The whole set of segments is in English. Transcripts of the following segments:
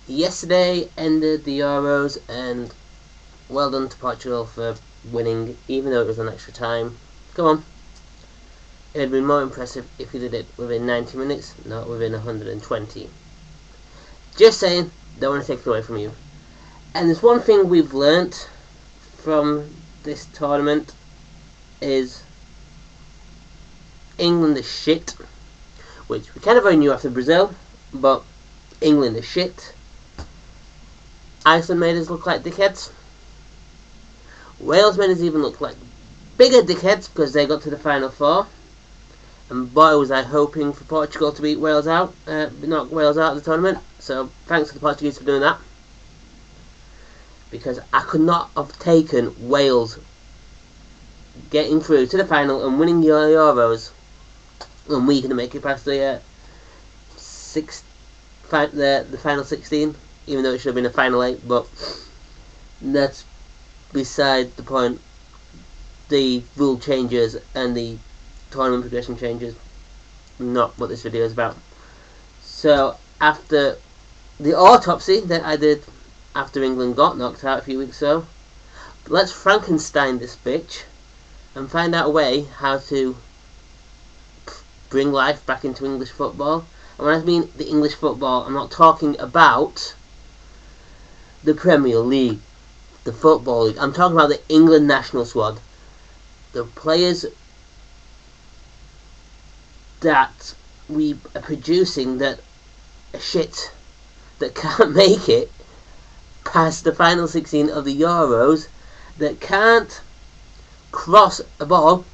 Yesterday ended the Euros, and well done to Portugal for winning, even though it was on extra time. Come on. It would have been more impressive if you did it within 90 minutes, not within 120. Just saying, don't want to take it away from you. And there's one thing we've learnt from this tournament is England is shit, which we kind of already knew after Brazil, but England is shit. Iceland made us look like dickheads. Wales made us even look like bigger dickheads because they got to the Final Four. And boy, was I hoping for Portugal to beat Wales out, knock Wales out of the tournament. So thanks to the Portuguese for doing that. Because I could not have taken Wales getting through to the final and winning the Euros, and we going to make it past the final 16, even though it should have been a final 8. But that's beside the point. The rule changes and the tournament progression changes, not what this video is about. So after the autopsy that I did after England got knocked out a few weeks ago, let's Frankenstein this bitch and find out a way how to bring life back into English football. And when I mean the English football, I'm not talking about the Premier League, the Football League. I'm talking about the England national squad. The players that we are producing that are shit, that can't make it past the final 16 of the Euros, that can't cross a ball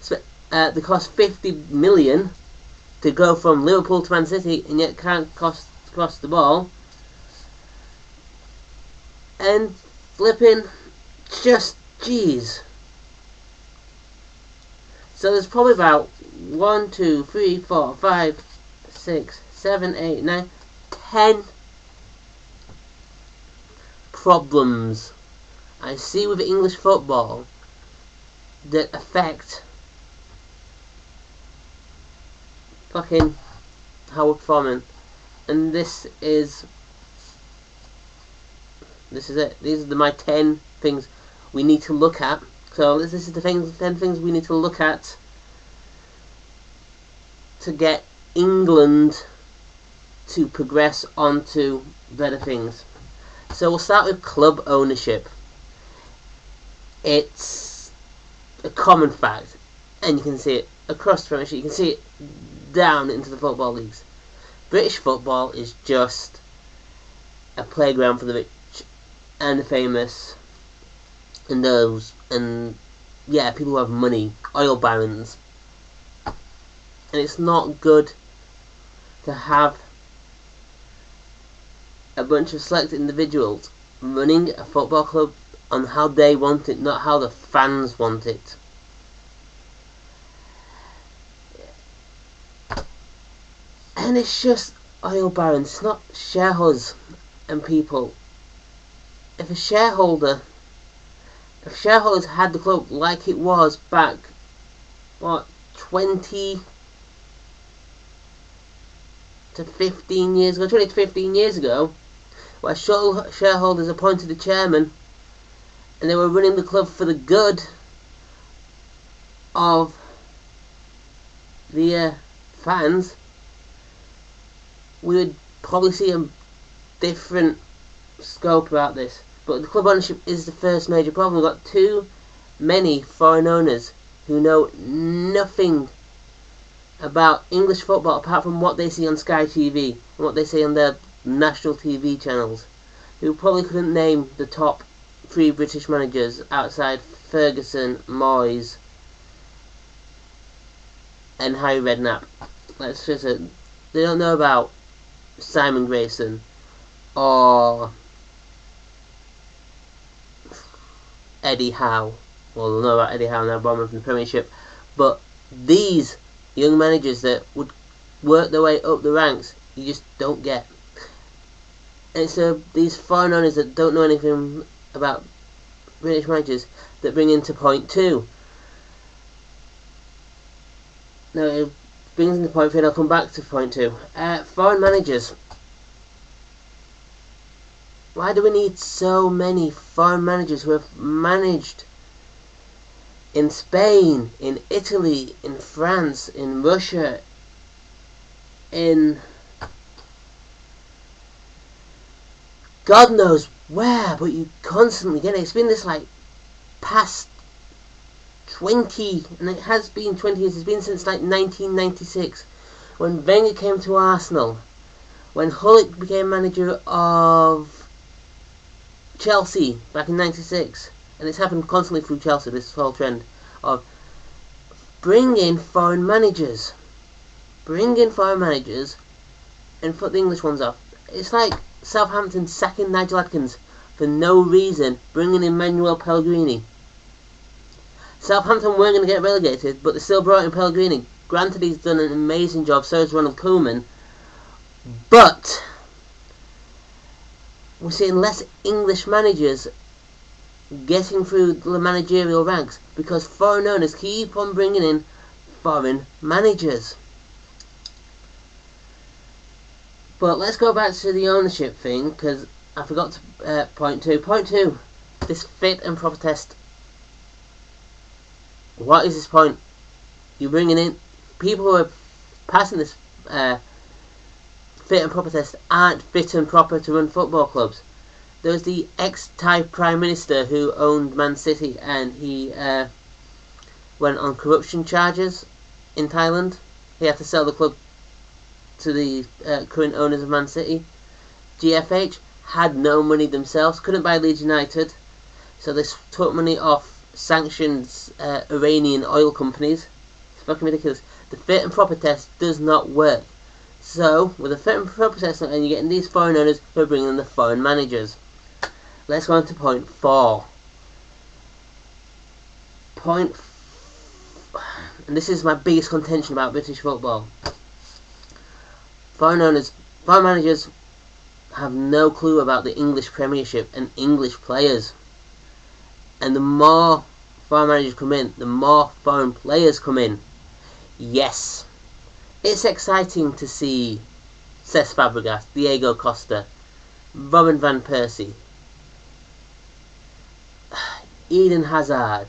that costs 50 million to go from Liverpool to Man City, and yet can't cross the ball, and flipping just jeez. So there's probably about 1, 2, 3, 4, 5, 6, 7, 8, 9, 10 problems I see with English football that affect fucking how we're performing. And this is it. These are my 10 things we need to look at. So this is the 10 things we need to look at to get England to progress onto better things. So we'll start with club ownership. It's a common fact, and you can see it across the Premiership. You can see it down into the football leagues. British football is just a playground for the rich and the famous, and those, and yeah, people who have money, oil barons. And it's not good to have a bunch of select individuals running a football club on how they want it, not how the fans want it. And it's just oil barons, it's not shareholders and people. If shareholders had the club like it was back, 20 to 15 years ago, 20 to 15 years ago, where shareholders appointed the chairman and they were running the club for the good of the fans, we would probably see a different scope about this. But the club ownership is the first major problem. We've got too many foreign owners who know nothing about English football apart from what they see on Sky TV and what they see on their national TV channels, who probably couldn't name the top 3 British managers outside Ferguson, Moyes and Harry Redknapp. Let's just say they don't know about Simon Grayson or Eddie Howe. Well, they'll know about Eddie Howe now, Bournemouth from the Premiership. But these young managers that would work their way up the ranks, you just don't get. And so these foreign owners that don't know anything about British managers that bring into point 2. Now it brings into point 3, and I'll come back to point 2. Foreign managers. Why do we need so many foreign managers who have managed in Spain, in Italy, in France, in Russia, in God knows where, but you constantly get it. It's been this like past 20, and it has been 20 years, it's been since like 1996, when Wenger came to Arsenal, when Hulk became manager of Chelsea back in 96, and it's happened constantly through Chelsea, this whole trend of bring in foreign managers and put the English ones off. It's like Southampton sacking Nigel Adkins for no reason, bringing in Manuel Pellegrini. Southampton weren't going to get relegated, but they still brought in Pellegrini. Granted, he's done an amazing job, so has Ronald Koeman, but we're seeing less English managers getting through the managerial ranks because foreign owners keep on bringing in foreign managers. But let's go back to the ownership thing, because I forgot to point two. Point two, this fit and proper test. What is this point? You're bringing in people who are passing this fit and proper test aren't fit and proper to run football clubs. There was the ex-Thai Prime Minister who owned Man City, and he went on corruption charges in Thailand. He had to sell the club to the current owners of Man City. GFH had no money themselves, couldn't buy Leeds United, so they took money off sanctioned Iranian oil companies. It's fucking ridiculous. The fit and proper test does not work. So, with a fit and proper test, and you're getting these foreign owners who are bringing in the foreign managers. Let's go on to point 4. And this is my biggest contention about British football. Foreign managers have no clue about the English Premiership and English players. And the more foreign managers come in, the more foreign players come in. Yes, it's exciting to see Cesc Fabregas, Diego Costa, Robin van Persie, Eden Hazard,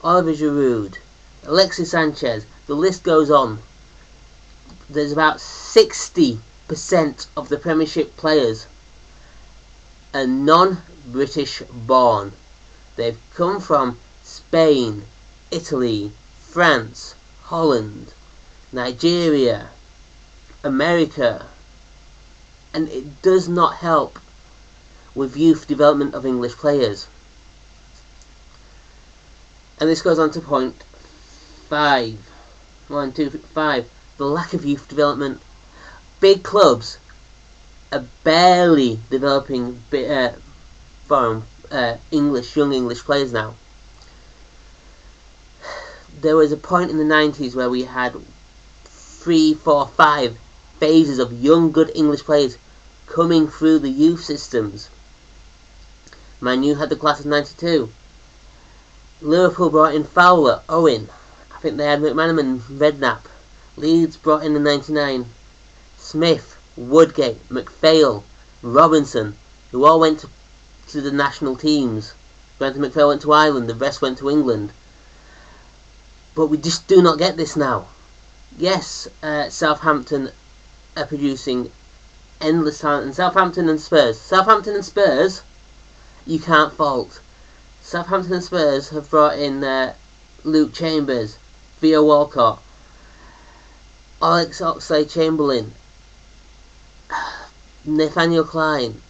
Oliver Giroud, Alexis Sanchez. The list goes on. There's about 60% of the Premiership players are non-British born. They've come from Spain, Italy, France, Holland, Nigeria, America, and it does not help with youth development of English players. And this goes on to point 5. 1, 2, 5. The lack of youth development. Big clubs are barely developing foreign young English players now. There was a point in the 90s where we had 3, 4, 5 phases of young, good English players coming through the youth systems. Man U had the class of 92. Liverpool brought in Fowler, Owen. I think they had McManaman, Redknapp. Leeds brought in 99. Smith, Woodgate, McPhail, Robinson, who all went to the national teams. Granted, McPhail went to Ireland, the rest went to England. But we just do not get this now. Yes, Southampton are producing endless talent, and Southampton and Spurs, you can't fault. Southampton and Spurs have brought in Luke Chambers, Theo Walcott, Alex Oxlade-Chamberlain, Nathaniel Klein,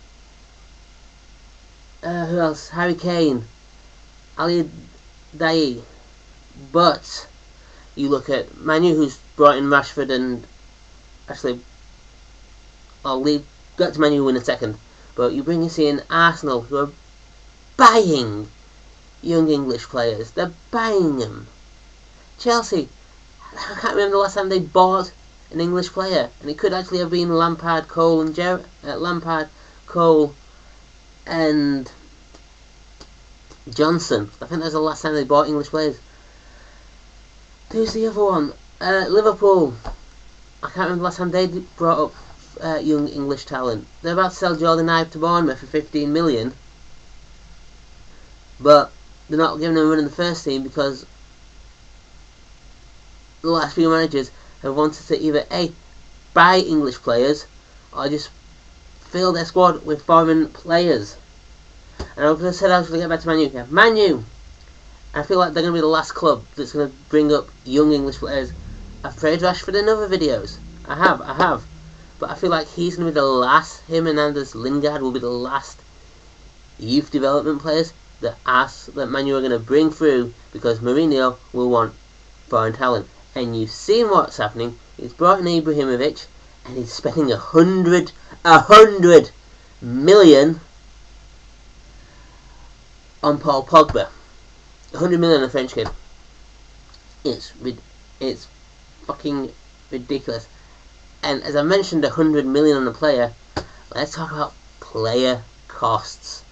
who else? Harry Kane, Ali Daei. But you look at Man U, who's brought in Rashford, and actually I'll get to Man U in a second. But you bring us in Arsenal, who are buying young English players. They're buying them. Chelsea, I can't remember the last time they bought an English player, and it could actually have been Lampard, Cole, and Johnson. I think that's the last time they bought English players. Who's the other one? Liverpool. I can't remember the last time they brought up young English talent. They're about to sell Jordan Ibe to Bournemouth for 15 million, but they're not giving him a run in the first team because the last few managers have wanted to either A, buy English players or just fill their squad with foreign players. And I was going to say I was going to get back to Man U. Yeah, Man U, I feel like they're going to be the last club that's going to bring up young English players. I've praised Rashford in other videos. I have. But I feel like he's going to be the last, him and Anders Lingard will be the last youth development players that Man U are going to bring through, because Mourinho will want foreign talent. And you've seen what's happening. He's brought in Ibrahimovic and he's spending 100 million on Paul Pogba. 100 million on a French kid. It's fucking ridiculous. And as I mentioned, 100 million on a player, let's talk about player costs.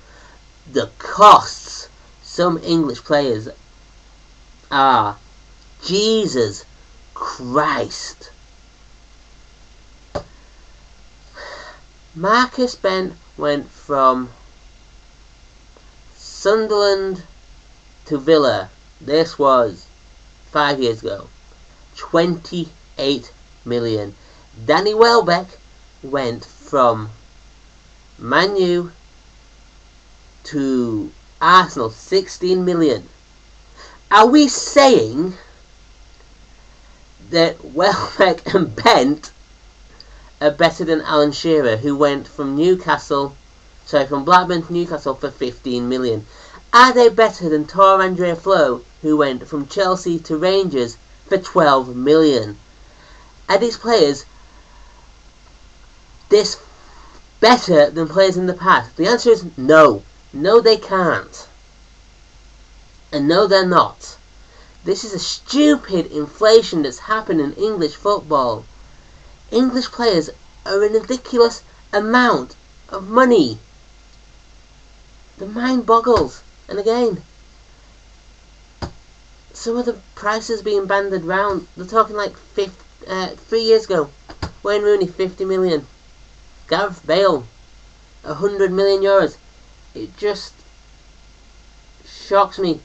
The costs some English players are, Jesus Christ. Marcus Bent went from Sunderland to Villa. This was 5 years ago. 28 million. Danny Welbeck went from Man U to Arsenal. 16 million. Are we saying that Welbeck and Bent are better than Alan Shearer, who went from Blackburn to Newcastle for 15 million? Are they better than Tor Andrea Flo, who went from Chelsea to Rangers for 12 million? Are these players this better than players in the past? The answer is no. No, they can't. And no, they're not. This is a stupid inflation that's happened in English football. English players are a ridiculous amount of money. The mind boggles. And again, some of the prices being banded round, they're talking like 3 years ago. Wayne Rooney, 50 million. Gareth Bale, 100 million euros. It just shocks me.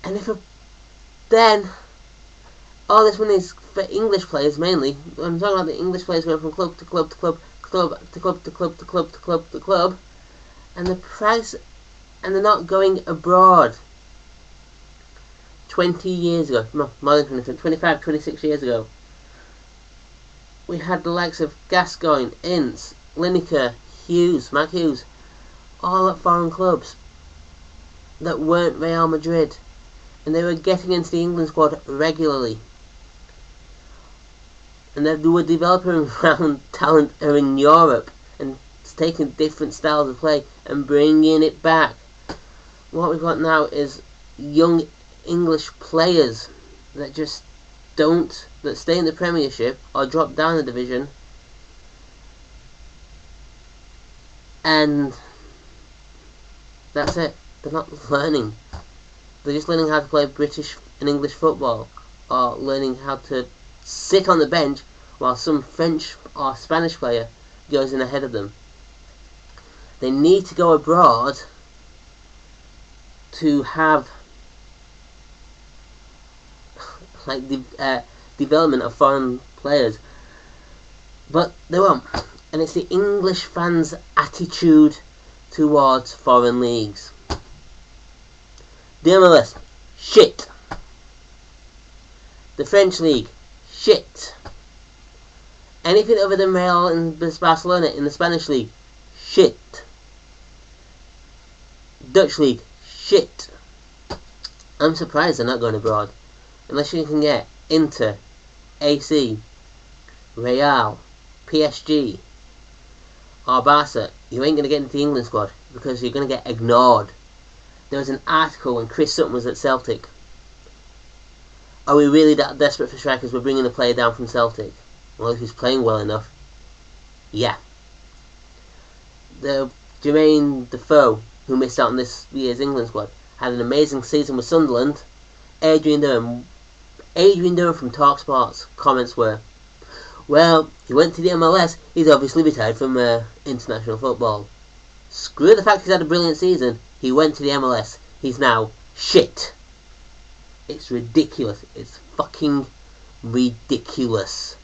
And then all this money is for English players mainly. I'm talking about the English players going from club to club to club, club to club to club to club to club to club, and the price, and they're not going abroad. 20 years ago, no, more than 20, 25, 26 years ago, we had the likes of Gascoigne, Ince, Lineker, Mark Hughes, all at foreign clubs that weren't Real Madrid, and they were getting into the England squad regularly. And they were developing around talent in Europe and taking different styles of play and bringing it back. What we've got now is young English players that just that stay in the Premiership or drop down the division, and that's it. They're not learning. They're just learning how to play British and English football, or learning how to sit on the bench while some French or Spanish player goes in ahead of them. They need to go abroad to have like the development of foreign players, but they won't. And it's the English fans' attitude towards foreign leagues. The MLS, shit. The French league, shit. Anything other than Real and Barcelona in the Spanish league, shit. Dutch league, shit. I'm surprised they're not going abroad. Unless you can get Inter, AC, Real, PSG, or Barca, you ain't going to get into the England squad because you're going to get ignored. There was an article when Chris Sutton was at Celtic. Are we really that desperate for strikers? We're bringing a player down from Celtic. Well, if he's playing well enough, yeah. The Jermaine Defoe, who missed out on this year's England squad, had an amazing season with Sunderland. Adrian Durham from TalkSport's comments were, Well, he went to the MLS. He's obviously retired from international football. Screw the fact he's had a brilliant season. He went to the MLS. He's now shit. It's ridiculous. It's fucking ridiculous.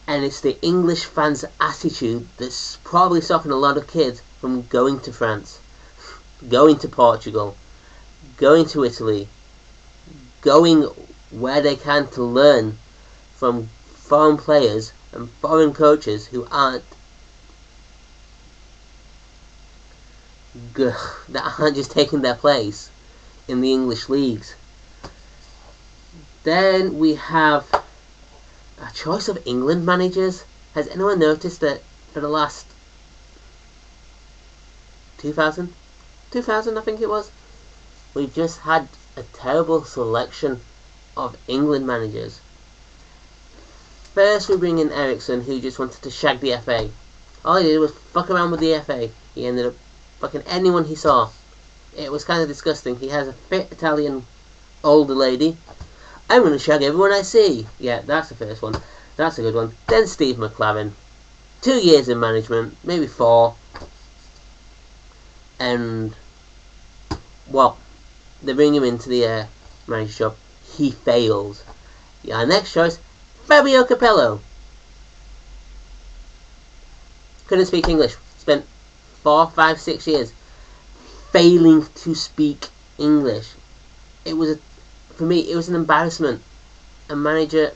And it's the English fans' attitude that's probably stopping a lot of kids from going to France, going to Portugal, going to Italy, going where they can to learn from foreign players and foreign coaches who aren't that aren't just taking their place in the English leagues. Then we have a choice of England managers. Has anyone noticed that for the last 2000 I think it was, we've just had a terrible selection of England managers. First we bring in Ericsson, who just wanted to shag the FA. All he did was fuck around with the FA. He ended up fucking anyone he saw. It was kind of disgusting. He has a fit Italian older lady. I'm going to shag everyone I see. Yeah, that's the first one. That's a good one. Then Steve McLaren. 2 years in management, maybe 4. And, well, they bring him into the manager job. He fails. Yeah, next choice, Fabio Capello. Couldn't speak English. Spent 4, 5, 6 years failing to speak English. It was for me, it was an embarrassment. A manager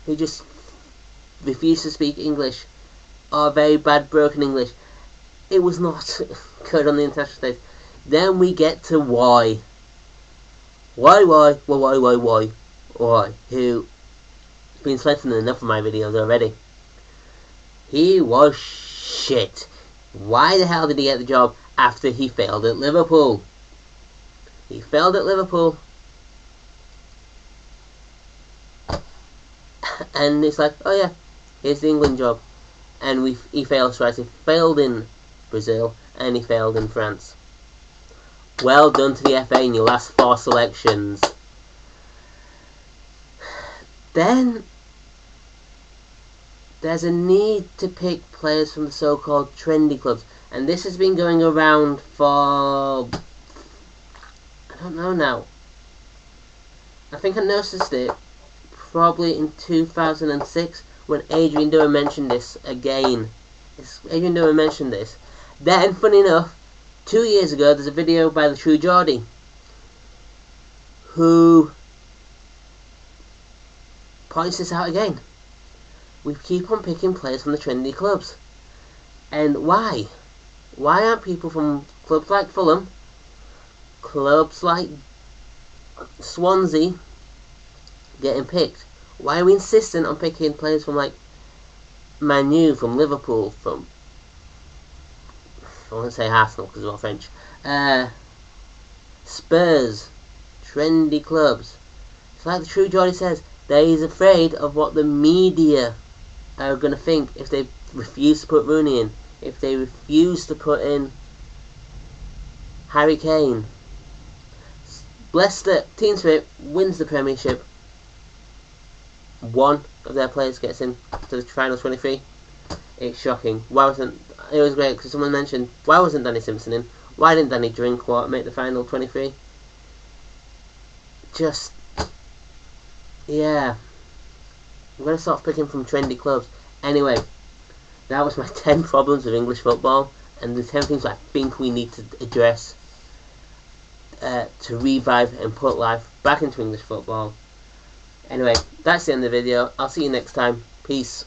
who just refused to speak English, or very bad broken English. It was not good on the international stage. Then we get to why. Why? Who's been selected in enough of my videos already. He was shit. Why the hell did he get the job after he failed at Liverpool? He failed at Liverpool. And it's like, oh yeah, here's the England job. And he failed twice. He failed in Brazil and he failed in France. Well done to the FA in your last 4 selections. Then there's a need to pick players from the so-called trendy clubs. And this has been going around for, I don't know now. I think I noticed it probably in 2006 when Adrian Doan mentioned this again. Adrian Doan mentioned this. Then, funny enough, 2 years ago there's a video by the True Geordie who points this out again. We keep on picking players from the trendy clubs. And why? Why aren't people from clubs like Fulham, clubs like Swansea getting picked? Why are we insistent on picking players from like Man U, from Liverpool, from, I won't say Arsenal because they're all French, Spurs, trendy clubs? It's like the True Geordie says, they is afraid of what the media are going to think if they refuse to put Rooney in, if they refuse to put in Harry Kane. Leicester, Team Spirit wins the Premiership. 1 of their players gets in to the final 23. It's shocking. Why wasn't, it was great because someone mentioned, why wasn't Danny Simpson in? Why didn't Danny Drinkwater make the final 23? Just, yeah. I'm going to start picking from trendy clubs. Anyway, that was my 10 problems with English football, and the 10 things I think we need to address to revive and put life back into English football. Anyway, that's the end of the video. I'll see you next time. Peace.